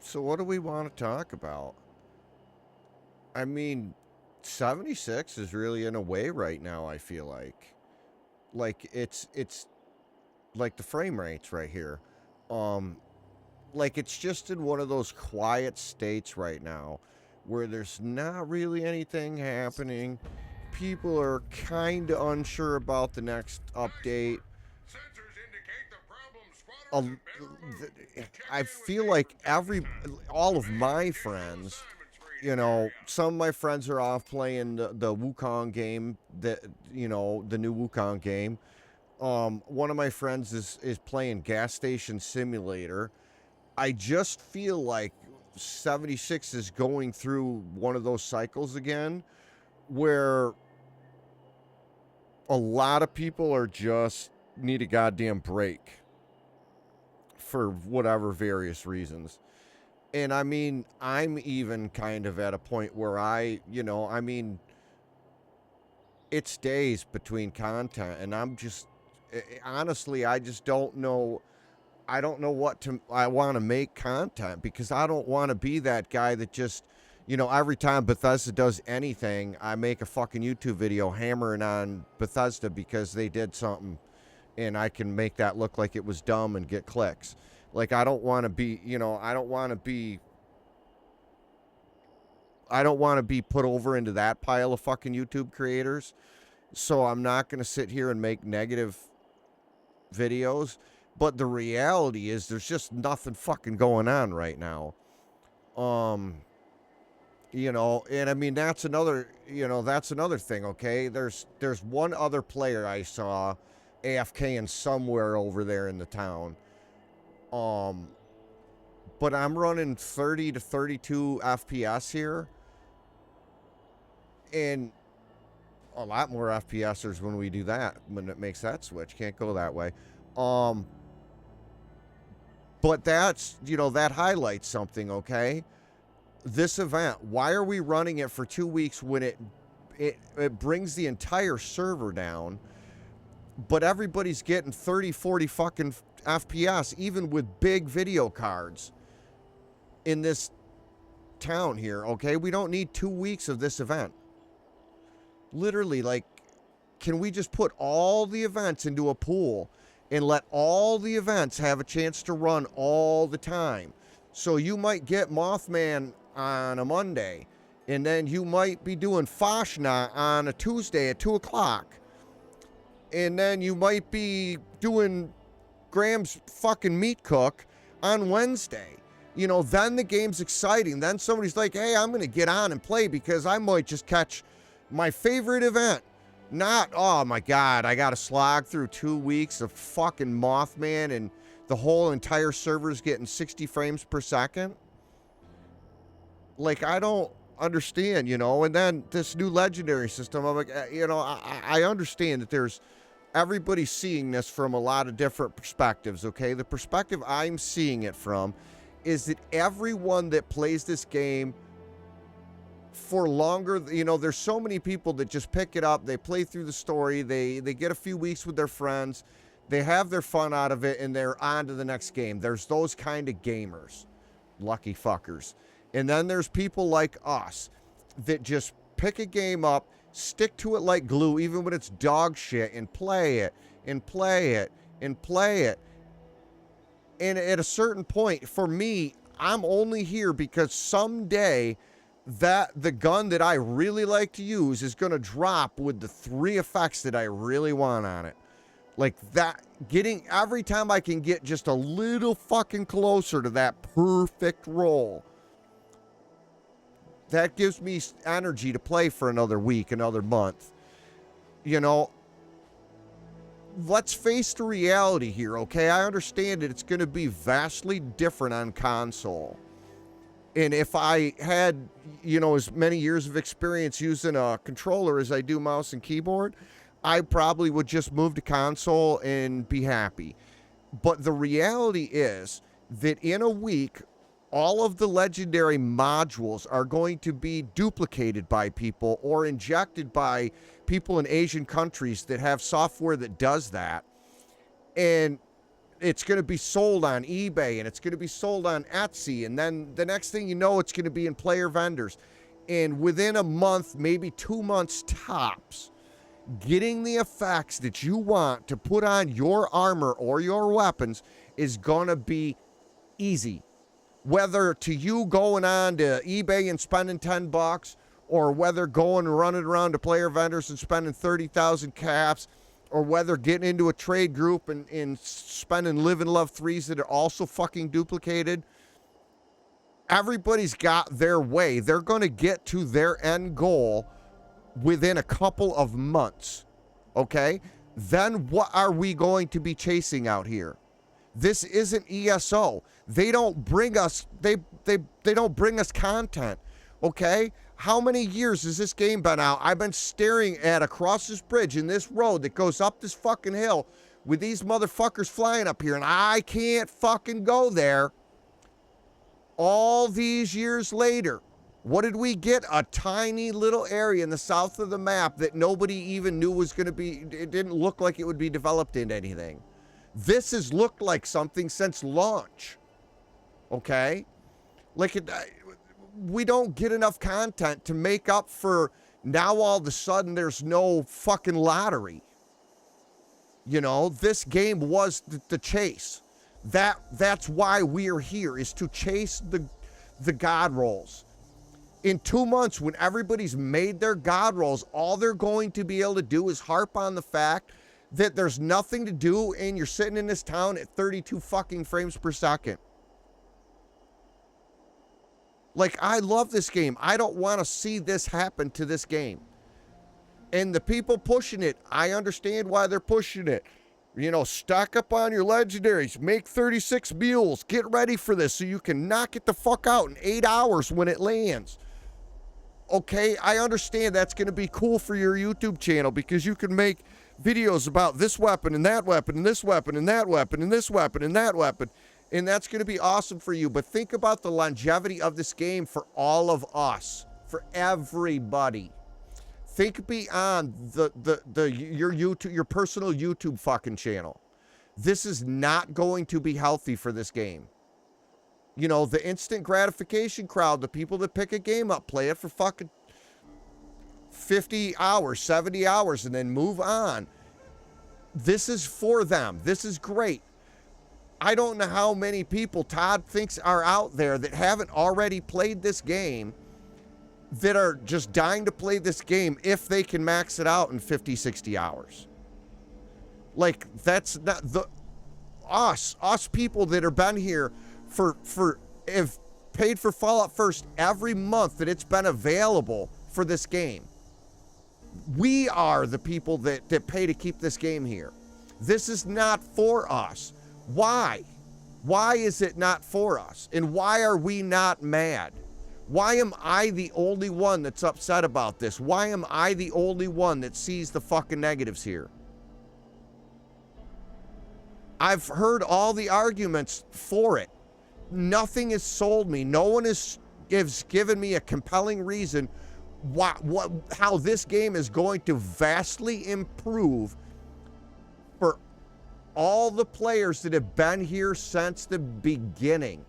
So what do we want to talk about? I mean, 76 is really in a way right now, I feel like it's like the frame rates right here. Um like it's just in one of those quiet states right now where there's not really anything happening. People are kind of unsure about the next update. A- I feel like all of my friends, some of my friends are off playing the Wukong game, the new Wukong game. One of my friends is playing Gas Station Simulator. I just feel like 76 is going through one of those cycles again where a lot of people are just need a goddamn break for whatever various reasons. And I mean, I'm even kind of at a point where it's days between content, and I'm just, honestly, I just don't know. I don't know I want to make content because I don't want to be that guy that just, every time Bethesda does anything, I make a fucking YouTube video hammering on Bethesda because they did something and I can make that look like it was dumb and get clicks. Like, I don't want to be, I don't want to be put over into that pile of fucking YouTube creators. So I'm not going to sit here and make negative videos. But the reality is there's just nothing fucking going on right now. And I mean, that's another thing, okay? There's one other player I saw AFKing somewhere over there in the town. But I'm running 30 to 32 FPS here. And a lot more FPSers when we do that, when it makes that switch. Can't go that way. But that highlights something, okay? This event, why are we running it for 2 weeks when it brings the entire server down, but everybody's getting 30, 40 fucking FPS, even with big video cards in this town here, okay? We don't need 2 weeks of this event. Literally, like, can we just put all the events into a pool and let all the events have a chance to run all the time? So you might get Mothman on a Monday, and then you might be doing Foshna on a Tuesday at 2 o'clock. And then you might be doing Graham's fucking meat cook on Wednesday. Then the game's exciting. Then somebody's like, hey, I'm going to get on and play because I might just catch my favorite event. Not, oh my God, I got to slog through 2 weeks of fucking Mothman and the whole entire server's getting 60 frames per second. Like, I don't understand, and then this new legendary system, I'm like, I understand that everybody's seeing this from a lot of different perspectives, okay? The perspective I'm seeing it from is that everyone that plays this game for longer, there's so many people that just pick it up, they play through the story, they get a few weeks with their friends, they have their fun out of it, and they're on to the next game. There's those kind of gamers. Lucky fuckers. And then there's people like us that just pick a game up, stick to it like glue, even when it's dog shit, and play it, and play it, and play it. And at a certain point, for me, I'm only here because someday that the gun that I really like to use is going to drop with the 3 effects that I really want on it. Like that, every time I can get just a little fucking closer to that perfect roll, that gives me energy to play for another week, another month. Let's face the reality here, okay? I understand that it's going to be vastly different on console. And if I had, as many years of experience using a controller as I do mouse and keyboard, I probably would just move to console and be happy. But the reality is that in a week, all of the legendary modules are going to be duplicated by people or injected by people in Asian countries that have software that does that. And it's going to be sold on eBay, and it's going to be sold on Etsy, and then the next thing you know, it's going to be in player vendors. And within a month, maybe 2 months tops, getting the effects that you want to put on your armor or your weapons is going to be easy. Whether to you going on to eBay and spending $10, or whether going and running around to player vendors and spending 30,000 caps, or whether getting into a trade group and spending live and love 3s that are also fucking duplicated. Everybody's got their way. They're going to get to their end goal within a couple of months. Okay? Then what are we going to be chasing out here? This isn't ESO. They don't bring us they don't bring us content. Okay? How many years has this game been out? I've been staring at across this bridge in this road that goes up this fucking hill with these motherfuckers flying up here, and I can't fucking go there. All these years later, what did we get? A tiny little area in the south of the map that nobody even knew was going to be, it didn't look like it would be developed into anything. This has looked like something since launch. Okay? Like, we don't get enough content to make up for now all of a sudden there's no fucking lottery. You know, this game was the chase. That's why we're here, is to chase the god rolls. In 2 months, when everybody's made their god rolls, all they're going to be able to do is harp on the fact that there's nothing to do and you're sitting in this town at 32 fucking frames per second. Like, I love this game. I don't want to see this happen to this game. And the people pushing it, I understand why they're pushing it. You know, stock up on your legendaries, make 36 mules, get ready for this so you can knock it the fuck out in 8 hours when it lands. Okay, I understand that's going to be cool for your YouTube channel because you can make videos about this weapon and that weapon and this weapon and that weapon and this weapon and that weapon. And that's going to be awesome for you. But think about the longevity of this game for all of us, for everybody. Think beyond your YouTube, your personal YouTube fucking channel. This is not going to be healthy for this game. You know, the instant gratification crowd, the people that pick a game up, play it for fucking 50 hours, 70 hours, and then move on. This is for them. This is great. I don't know how many people Todd thinks are out there that haven't already played this game, that are just dying to play this game if they can max it out in 50, 60 hours. Like, that's not us people that have been here have paid for Fallout First every month that it's been available for this game. We are the people that pay to keep this game here. This is not for us. Why? Why is it not for us? And why are we not mad? Why am I the only one that's upset about this? Why am I the only one that sees the fucking negatives here? I've heard all the arguments for it. Nothing has sold me. No one has given me a compelling reason how this game is going to vastly improve for all the players that have been here since the beginning.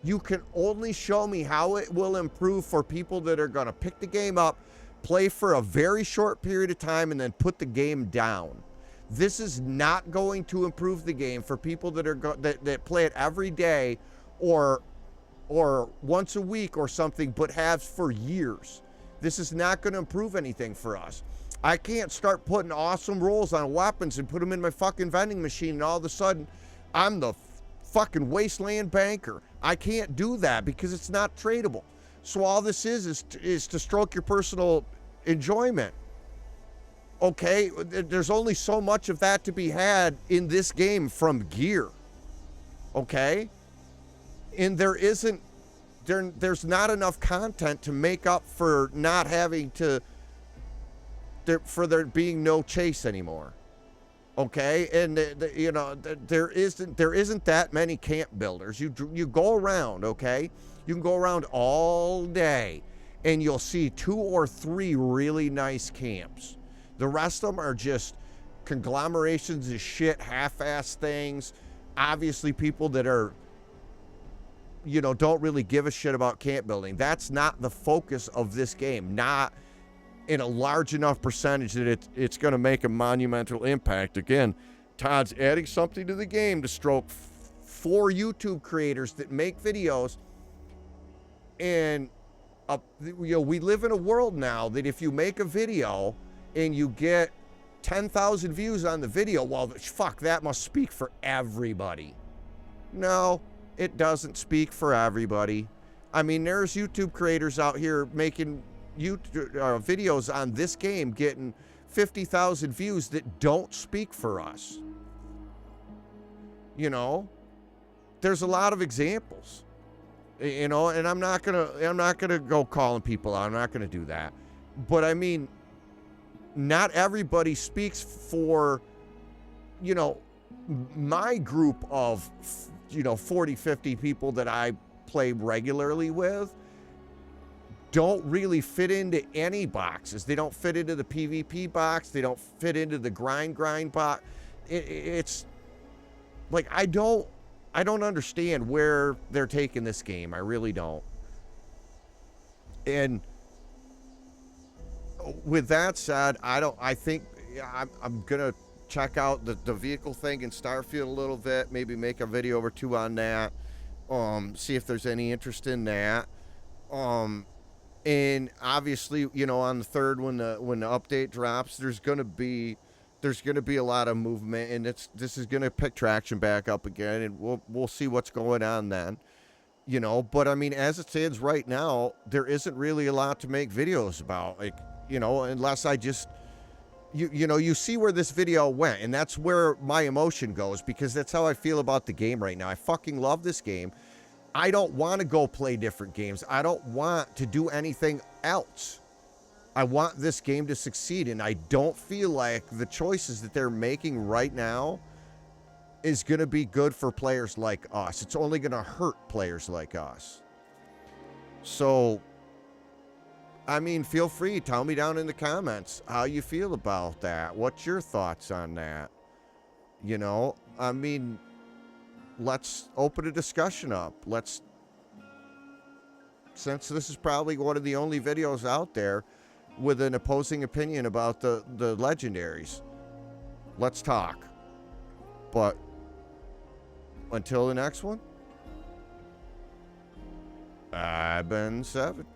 You can only show me how it will improve for people that are going to pick the game up, play for a very short period of time, and then put the game down. This is not going to improve the game for people that are that play it every day or once a week or something, but have for years. This is not going to improve anything for us. I can't start putting awesome rolls on weapons and put them in my fucking vending machine, and all of a sudden I'm the fucking wasteland banker. I can't do that because it's not tradable. So all this is to stroke your personal enjoyment. Okay, there's only so much of that to be had in this game from gear. Okay? And there's not enough content to make up for not having to, for there being no chase anymore. Okay, and you know, there isn't that many camp builders. You go around, okay? You can go around all day, and you'll see 2 or 3 really nice camps. The rest of them are just conglomerations of shit, half-ass things, obviously people that are, don't really give a shit about camp building. That's not the focus of this game, not in a large enough percentage that it's going to make a monumental impact. Again, Todd's adding something to the game to stroke 4 YouTube creators that make videos. And we live in a world now that if you make a video and you get 10,000 views on the video, well, fuck, that must speak for everybody. No, it doesn't speak for everybody. I mean, there's YouTube creators out here making videos on this game getting 50,000 views that don't speak for us. There's a lot of examples. And I'm not gonna go calling people out. I'm not gonna do that. But I mean, not everybody speaks for, my group of, 40, 50 people that I play regularly with don't really fit into any boxes. They don't fit into the PvP box. They don't fit into the grind box. It's like, I don't understand where they're taking this game. I really don't. And with that said, I think I'm gonna check out the vehicle thing in Starfield a little bit, maybe make a video or two on that, see if there's any interest in that. And obviously, on the 3rd, when the update drops, there's gonna be a lot of movement, and this is gonna pick traction back up again, and we'll see what's going on then. But I mean, as it stands right now, there isn't really a lot to make videos about, like, unless I just, you see where this video went, and that's where my emotion goes, because that's how I feel about the game right now. I fucking love this game. I don't want to go play different games. I don't want to do anything else. I want this game to succeed, and I don't feel like the choices that they're making right now is going to be good for players like us. It's only going to hurt players like us. So, I mean, feel free. Tell me down in the comments how you feel about that. What's your thoughts on that? I mean, let's open a discussion up. Since this is probably one of the only videos out there with an opposing opinion about the legendaries, let's talk. But until the next one, I've been Seven.